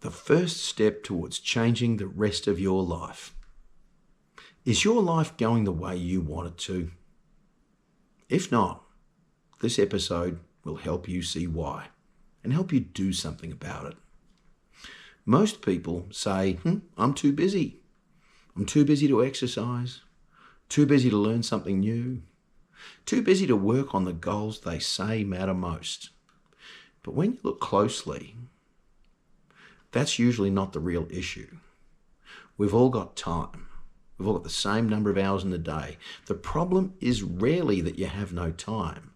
the first step towards changing the rest of your life. Is your life going the way you want it to? If not, this episode will help you see why and help you do something about it. Most people say, I'm too busy. I'm too busy to exercise, too busy to learn something new, too busy to work on the goals they say matter most. But when you look closely, that's usually not the real issue. We've all got time. We've all got the same number of hours in the day. The problem is rarely that you have no time.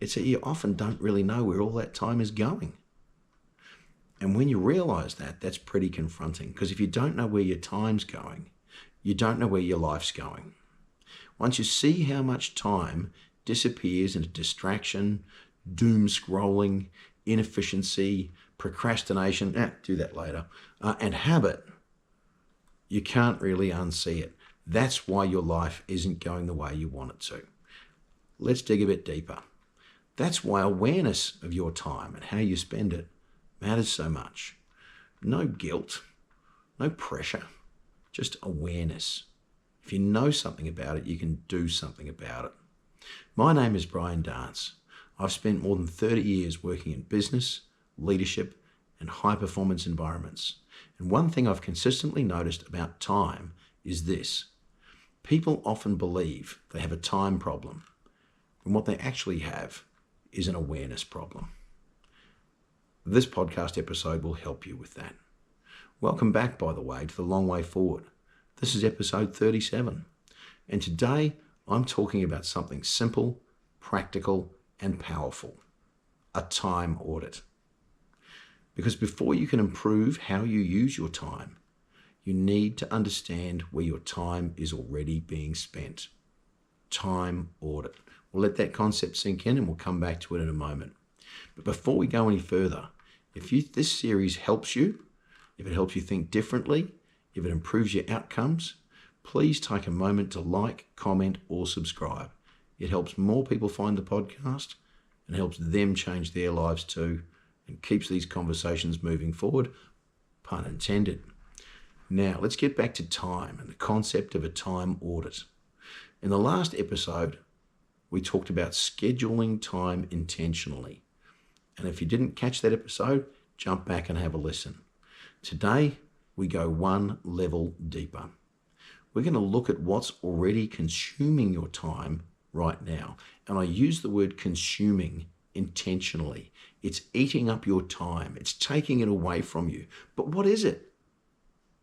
It's that you often don't really know where all that time is going. And when you realise that, that's pretty confronting, because if you don't know where your time's going, you don't know where your life's going. Once you see how much time disappears into distraction, doom scrolling, inefficiency, procrastination, do that later, and habit, you can't really unsee it. That's why your life isn't going the way you want it to. Let's dig a bit deeper. That's why awareness of your time and how you spend it matters so much. No guilt, no pressure, just awareness. If you know something about it, you can do something about it. My name is Brian Dance. I've spent more than 30 years working in business, leadership, and high-performance environments. And one thing I've consistently noticed about time is this. People often believe they have a time problem, and what they actually have is an awareness problem. This podcast episode will help you with that. Welcome back, by the way, to The Long Way Forward. This is episode 37. And today I'm talking about something simple, practical, and powerful. A time audit. Because before you can improve how you use your time, you need to understand where your time is already being spent. Time audit. We'll let that concept sink in and we'll come back to it in a moment. But before we go any further, if this series helps you, if it helps you think differently, if it improves your outcomes, please take a moment to like, comment, or subscribe. It helps more people find the podcast and helps them change their lives too, and keeps these conversations moving forward, pun intended. Now, let's get back to time and the concept of a time audit. In the last episode, we talked about scheduling time intentionally. And if you didn't catch that episode, jump back and have a listen. Today, we go one level deeper. We're going to look at what's already consuming your time right now. And I use the word consuming intentionally. It's eating up your time. It's taking it away from you. But what is it?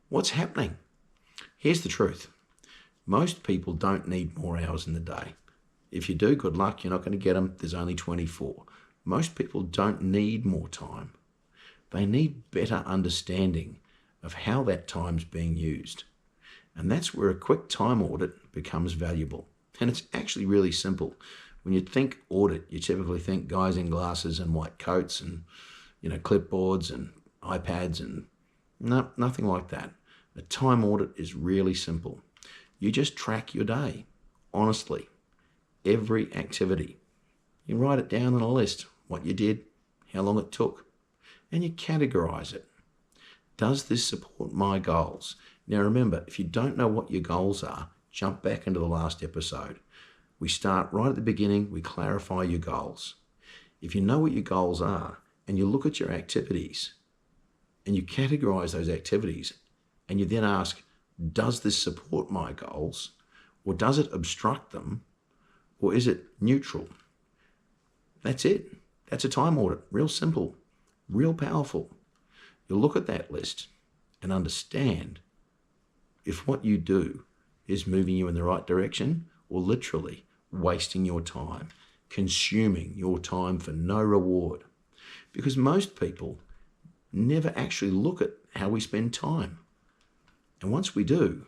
What's happening? Here's the truth. Most people don't need more hours in the day. If you do, good luck. You're not going to get them. There's only 24. Most people don't need more time. They need better understanding of how that time's being used. And that's where a quick time audit becomes valuable. And it's actually really simple. When you think audit, you typically think guys in glasses and white coats and, clipboards and iPads and no, nothing like that. A time audit is really simple. You just track your day, honestly, every activity. You write it down on a list, what you did, how long it took, and you categorize it. Does this support my goals? Now remember, if you don't know what your goals are, jump back into the last episode. We start right at the beginning, we clarify your goals. If you know what your goals are and you look at your activities and you categorize those activities and you then ask, does this support my goals, or does it obstruct them, or is it neutral? That's it. That's a time audit. Real simple, real powerful. You'll look at that list and understand if what you do is moving you in the right direction or literally wasting your time, consuming your time for no reward. Because most people never actually look at how we spend time. And once we do,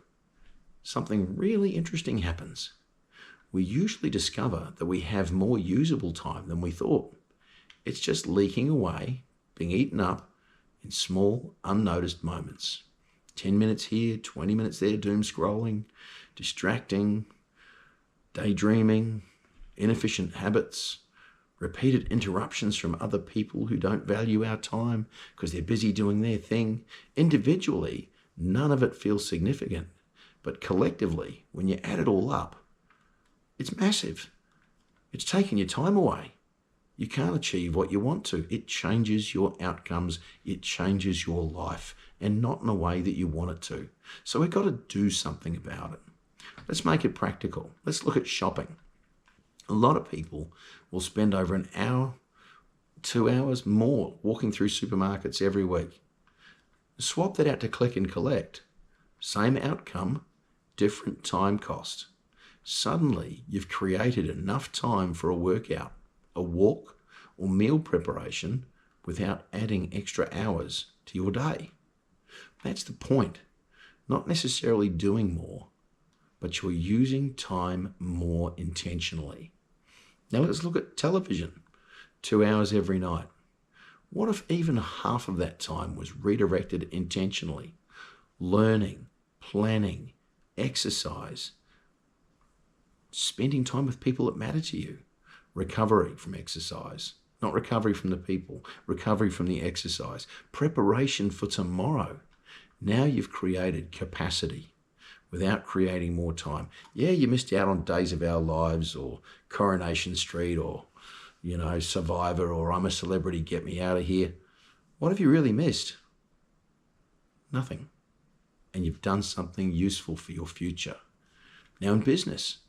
something really interesting happens. We usually discover that we have more usable time than we thought. It's just leaking away, being eaten up in small, unnoticed moments. 10 minutes here, 20 minutes there, doom scrolling, distracting, daydreaming, inefficient habits, repeated interruptions from other people who don't value our time because they're busy doing their thing. Individually, none of it feels significant, but collectively, when you add it all up, it's massive. It's taking your time away. You can't achieve what you want to. It changes your outcomes. It changes your life, and not in a way that you want it to. So we've got to do something about it. Let's make it practical. Let's look at shopping. A lot of people will spend over an hour, 2 hours more walking through supermarkets every week. Swap that out to click and collect. Same outcome, different time cost. Suddenly, you've created enough time for a workout, a walk, or meal preparation without adding extra hours to your day. That's the point. Not necessarily doing more, but you're using time more intentionally. Now let's look at television. 2 hours every night. What if even half of that time was redirected intentionally? Learning, planning, exercise, spending time with people that matter to you. Recovery from exercise, not recovery from the people, recovery from the exercise. Preparation for tomorrow. Now you've created capacity without creating more time. Yeah, you missed out on Days of Our Lives or Coronation Street or, Survivor or I'm a Celebrity, Get Me Out of Here. What have you really missed? Nothing. And you've done something useful for your future. Now in business,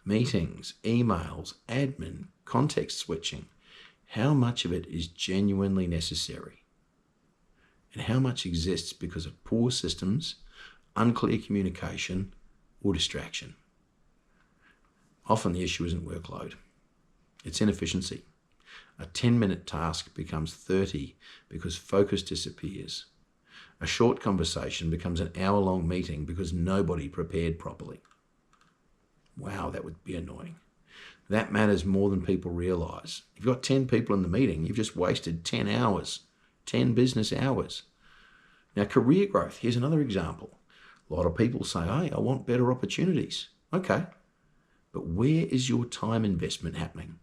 meetings, emails, admin, context switching, how much of it is genuinely necessary? And how much exists because of poor systems, unclear communication, or distraction? Often the issue isn't workload. It's inefficiency. A 10-minute task becomes 30 because focus disappears. A short conversation becomes an hour-long meeting because nobody prepared properly. Wow, that would be annoying. That matters more than people realise. If you've got 10 people in the meeting, you've just wasted 10 hours, 10 business hours. Now, career growth, here's another example. A lot of people say, hey, I want better opportunities. Okay, but where is your time investment happening?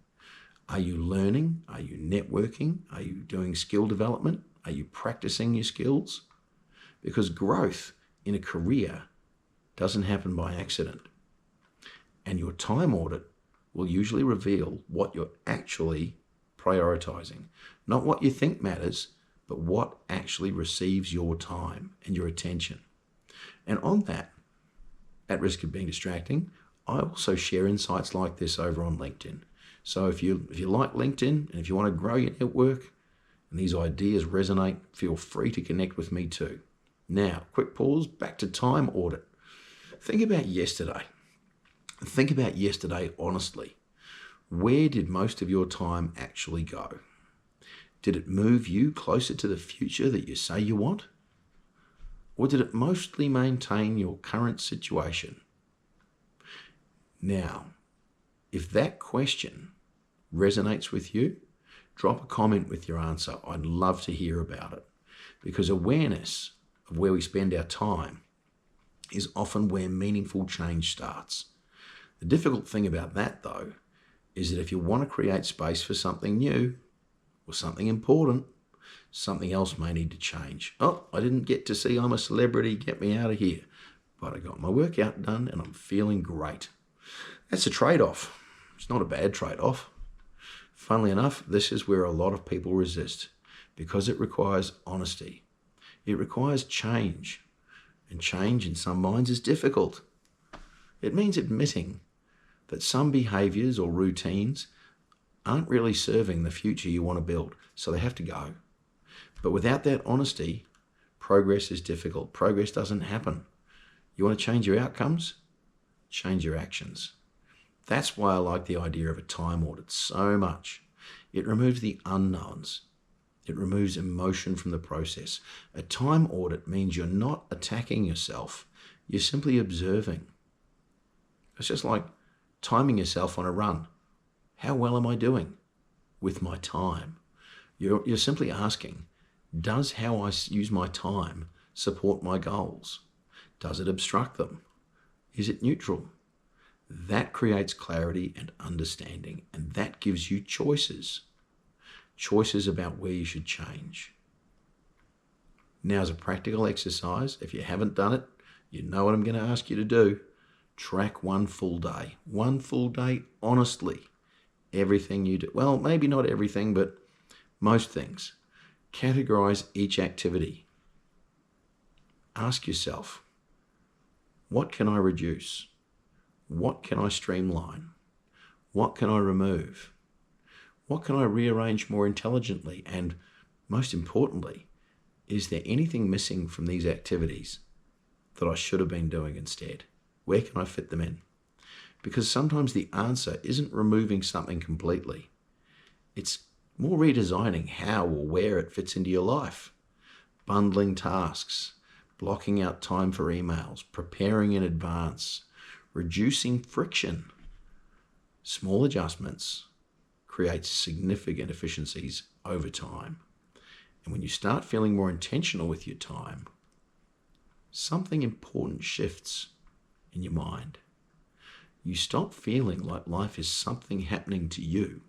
Are you learning? Are you networking? Are you doing skill development? Are you practicing your skills? Because growth in a career doesn't happen by accident. And your time audit will usually reveal what you're actually prioritizing. Not what you think matters, but what actually receives your time and your attention. And on that, at risk of being distracting, I also share insights like this over on LinkedIn. So if you like LinkedIn and if you want to grow your network and these ideas resonate, feel free to connect with me too. Now, quick pause, back to time audit. Think about yesterday. Think about yesterday honestly. Where did most of your time actually go? Did it move you closer to the future that you say you want? Or did it mostly maintain your current situation? Now, if that question resonates with you, drop a comment with your answer. I'd love to hear about it, because awareness of where we spend our time is often where meaningful change starts. The difficult thing about that, though, is that if you want to create space for something new or something important, something else may need to change. Oh, I didn't get to see I'm a Celebrity, Get Me Out of Here, but I got my workout done and I'm feeling great. That's a trade-off. It's not a bad trade-off. Funnily enough, this is where a lot of people resist, because it requires honesty. It requires change, and change in some minds is difficult. It means admitting that some behaviours or routines aren't really serving the future you want to build, so they have to go. But without that honesty, progress is difficult. Progress doesn't happen. You want to change your outcomes? Change your actions. That's why I like the idea of a time audit so much. It removes the unknowns. It removes emotion from the process. A time audit means you're not attacking yourself. You're simply observing. It's just like timing yourself on a run. How well am I doing with my time? You're simply asking, does how I use my time support my goals? Does it obstruct them? Is it neutral? That creates clarity and understanding, and that gives you choices. Choices about where you should change. Now, as a practical exercise, if you haven't done it, you know what I'm going to ask you to do. Track one full day. One full day, honestly. Everything you do. Well, maybe not everything, but most things. Categorize each activity. Ask yourself, what can I reduce? What can I streamline? What can I remove? What can I rearrange more intelligently? And most importantly, is there anything missing from these activities that I should have been doing instead? Where can I fit them in? Because sometimes the answer isn't removing something completely. It's more redesigning how or where it fits into your life. Bundling tasks, blocking out time for emails, preparing in advance, reducing friction. Small adjustments create significant efficiencies over time. And when you start feeling more intentional with your time, something important shifts in your mind. You stop feeling like life is something happening to you,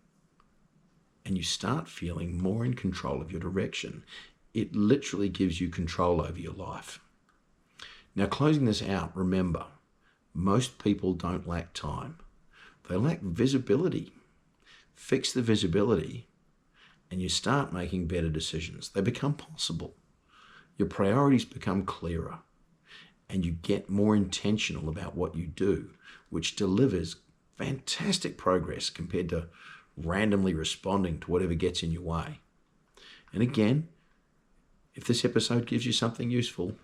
and you start feeling more in control of your direction. It literally gives you control over your life. Now, closing this out, remember, most people don't lack time. They lack visibility. Fix the visibility, and you start making better decisions. They become possible. Your priorities become clearer, and you get more intentional about what you do, which delivers fantastic progress compared to randomly responding to whatever gets in your way. And again, if this episode gives you something useful,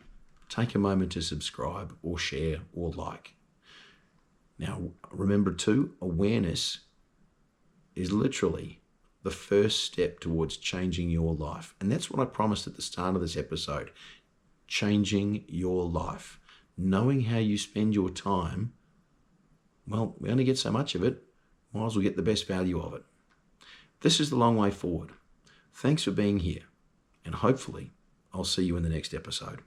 take a moment to subscribe or share or like. Now, remember too, awareness is literally the first step towards changing your life. And that's what I promised at the start of this episode. Changing your life. Knowing how you spend your time, well, we only get so much of it. Might as well get the best value of it. This is the long way forward. Thanks for being here. And hopefully, I'll see you in the next episode.